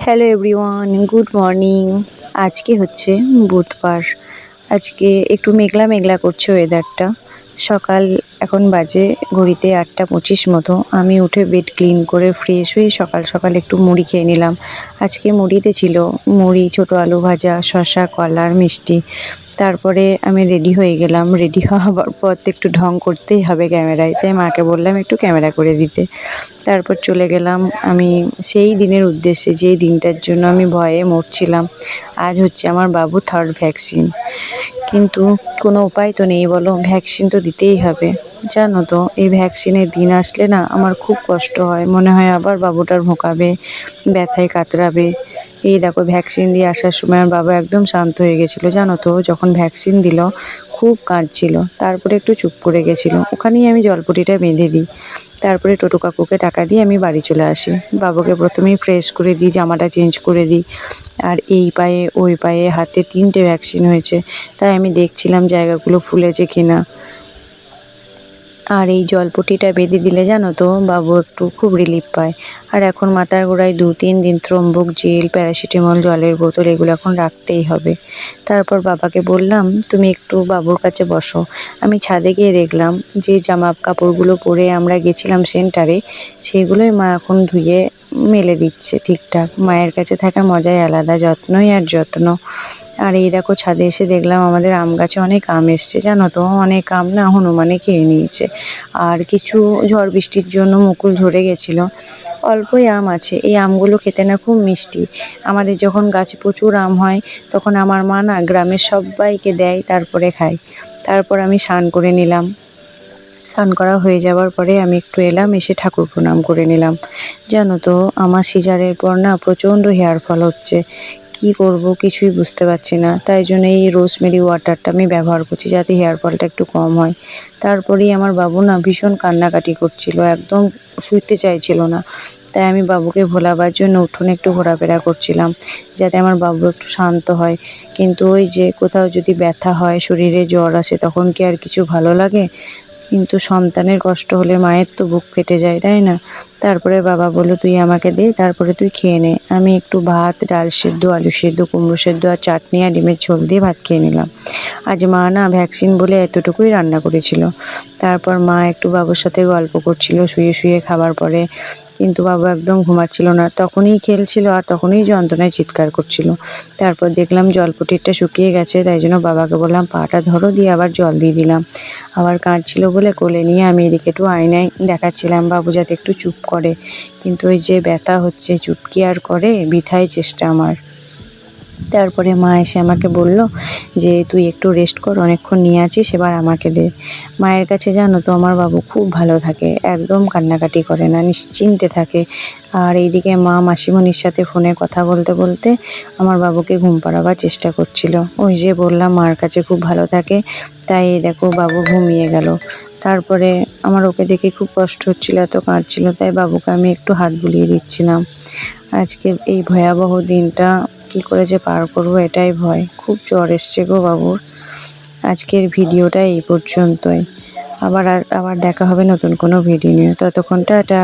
Hello everyone, good morning. আজকে হচ্ছে বুধবার। আজকে একটু মেঘলা মেঘলা করছে ওয়েদারটা। সকাল এখন বাজে ঘড়িতে 8:25 মতো। আমি উঠে বেড ক্লিন করে ফ্রেশ হয়ে সকাল সকাল একটু মুড়ি খেয়ে নিলাম। আজকে মুড়িতে ছিল মুড়ি, ছোটো আলু ভাজা, শসা, কলা আর মিষ্টি। তারপরে আমি রেডি হয়ে গেলাম। রেডি হওয়ার পর তো একটু ঢং করতেই হবে ক্যামেরায়, তাই মাকে বললাম একটু ক্যামেরা করে দিতে। তারপর চলে গেলাম আমি সেই দিনের উদ্দেশ্যে, যেই দিনটার জন্য আমি ভয়ে মরছিলাম। আজ হচ্ছে আমার বাবু থার্ড ভ্যাকসিন, কিন্তু কোনো উপায় তো নেই বলো, ভ্যাকসিন তো দিতেই হবে। জানো তো, এই ভ্যাকসিনের দিন আসলে না আমার খুব কষ্ট হয়, মনে হয় আবার বাবুটার ভোঁকাবে, ব্যথায় কাতরাবে। এই দেখো, ভ্যাকসিন দিয়ে আসার সময় আমার বাবা একদম শান্ত হয়ে গেছিলো। জানো তো, যখন ভ্যাকসিন দিল খুব কাঁদছিল, তারপরে একটু চুপ করে গেছিলো। ওখানেই আমি জলপটিটা বেঁধে দিই। তারপরে টোটো কাকুকে টাকা দিয়ে আমি বাড়ি চলে আসি। বাবুকে প্রথমেই ফ্রেশ করে দিই, জামাটা চেঞ্জ করে দিই। আর এই পায়ে ওই পায়ে হাতে 3টে ভ্যাকসিন হয়েছে, তাই আমি দেখছিলাম জায়গাগুলো ফুলেছে কিনা। আর এই জলপটিটা বেঁধে দিলে জানো তো বাবু একটু খুব রিলিফ পায়। আর এখন মাথার গোড়ায় 2-3 দিন ত্রম্বক জেল, প্যারাসিটামল, জলের বোতল এগুলো এখন রাখতেই হবে। তারপর বাবাকে বললাম তুমি একটু বাবুর কাছে বসো। আমি ছাদে গিয়ে দেখলাম যে জামা কাপড়গুলো পরে আমরা গেছিলাম সেন্টারে, সেগুলোই মা এখন ধুয়ে মেলে দিচ্ছে ঠিকঠাক। মায়ের কাছে থাকা মজাই আলাদা, যত্নই আর যত্ন। আর এই দেখো, ছাদে এসে দেখলাম আমাদের আম গাছে অনেক আম এসছে। জানো তো, অনেক আম না হনুমানে খেয়ে নিয়েছে। আর কিছু ঝড় বৃষ্টির জন্য মুকুল ঝরে গেছিলো। অল্পই আম আছে। এই আমগুলো খেতে না খুব মিষ্টি। আমাদের যখন গাছে প্রচুর আম হয় তখন আমার মা না গ্রামের সবাইকে দেয়, তারপরে খায়। তারপর আমি স্নান করে নিলাম। স্নান করা হয়ে যাওয়ার পরে আমি একটু এলাম, এসে ঠাকুর প্রণাম করে নিলাম। জানো তো, আমার সিজারের পর না প্রচণ্ড হেয়ার ফল হচ্ছে। কি করব কিছুই বুঝতে পারছি না, তাই জন্য এই রোজমেরি ওয়াটারটা আমি ব্যবহার করছি, যাতে হেয়ার ফলটা একটু কম হয়। তারপরেই আমার বাবু না ভীষণ কান্নাকাটি করছিল, একদম শুইতে চাইছিল না। তাই আমি বাবুকে ভোলাবার জন্য উঠোনে একটু ঘোরাফেরা করছিলাম, যাতে আমার বাবু একটু শান্ত হয়। কিন্তু ওই যে কোথাও যদি ব্যথা হয়, শরীরে জ্বর আসে, তখন কি আর কিছু ভালো লাগে? কিন্তু সন্তানের কষ্ট হলে মায়ের তো বুক ফেটে যায়, তাই না? তারপরে বাবা বলল তুই আমাকে দে, তারপরে তুই খেয়ে নে। আমি একটু ভাত, ডাল সেদ্ধ, আলু সেদ্ধ, কুমড়ো সেদ্ধ আর চাটনি আর ডিমের ঝোল দিয়ে ভাত খেয়ে নিলাম। আজ মা না ভ্যাকসিন বলে এতটুকুই রান্না করেছিল। তারপর মা একটু বাবুর সাথে গল্প করছিল শুয়ে শুয়ে খাবার পরে। কিন্তু বাবু একদম ঘুমাচ্ছিল না, তখনই খেলছিল আর তখনই যন্ত্রণায় চিৎকার করছিল। তারপর দেখলাম জলপটিরটা শুকিয়ে গেছে, তাই জন্য বাবাকে বললাম পাটা ধরো, দিয়ে আবার জল দিয়ে দিলাম। আবার কাঁদছিল বলে কোলে নিয়ে আমি এদিকে একটু আয়নায় দেখাচ্ছিলাম বাবু যাতে একটু চুপ করে। কিন্তু ওই যে ব্যথা হচ্ছে, চুপ কি আর করে, বৃথাই চেষ্টা আমার। তারপরে মা এসে আমাকে বলল যে তুই একটু রেস্ট কর, অনেকক্ষণ নিয়ে আছিস, এবার আমাকে দে। মায়ের কাছে জানো তো আমার বাবু খুব ভালো থাকে, একদম কান্নাকাটি করে না, নিশ্চিন্তে থাকে। আর এইদিকে মা মাসিমণির সাথে ফোনে কথা বলতে বলতে আমার বাবুকে ঘুম পাড়াবার চেষ্টা করছিল। ওই যে বললাম মার কাছে খুব ভালো থাকে, তাই এই দেখো বাবু ঘুমিয়ে গেল। তারপরে আমার ওকে দেখে খুব কষ্ট হচ্ছিল, এত কাঁদছিল, তাই বাবুকে আমি একটু হাত বুলিয়ে দিচ্ছিলাম। আজকে এই ভয়াবহ দিনটা কি করে যে পার করবো এটাই ভয়। খুব জ্বর এসছে গো বাবুর। আজকের ভিডিওটা এই পর্যন্তই। আবার দেখা হবে নতুন কোনো ভিডিও নিয়ে। ততক্ষণ টাটা।